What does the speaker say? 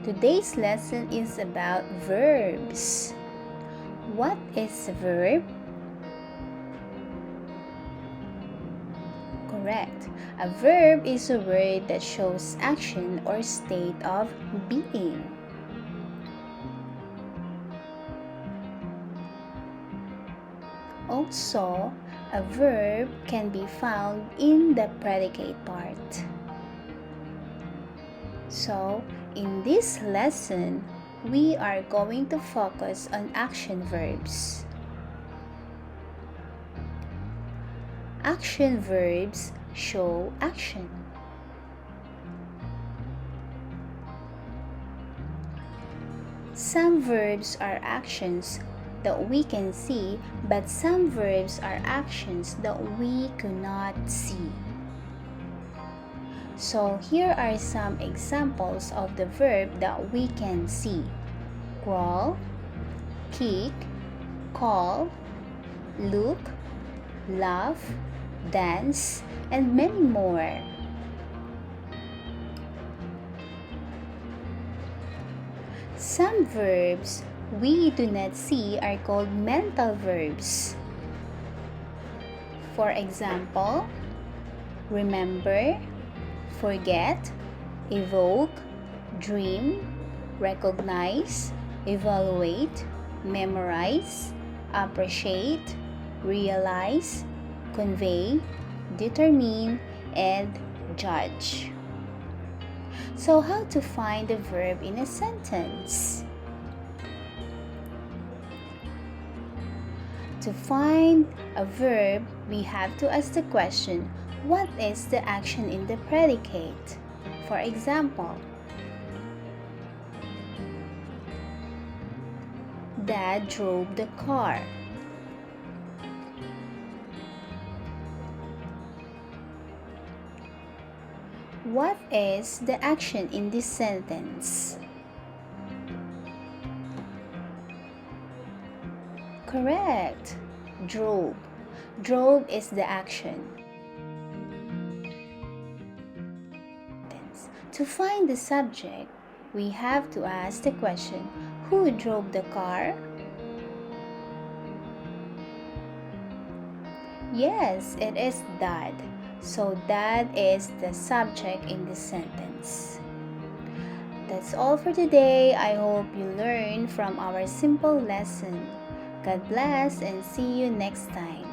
Today's lesson is about verbs. What is a verb? Correct. A verb is a word that shows action or state of being. Also, a verb can be found in the predicate part. So, in this lesson, we are going to focus on action verbs. Action verbs show action. Some verbs are actions that we can see, but some verbs are actions that we cannot see. So here are some examples of the verb that we can see. Crawl, kick, call, look, laugh, dance, and many more. Some verbs we do not see are called mental verbs. For example, remember, forget, evoke, dream, recognize, evaluate, memorize, appreciate, realize, convey, determine, and judge. So how to find a verb in a sentence? To find a verb, we have to ask the question, what is the action in the predicate? For example, Dad drove the car. What is the action in this sentence? Correct. Drove. Drove is the action. To find the subject, we have to ask the question, who drove the car? Yes, it is Dad. So Dad is the subject in this sentence. That's all for today. I hope you learned from our simple lesson. God bless and see you next time.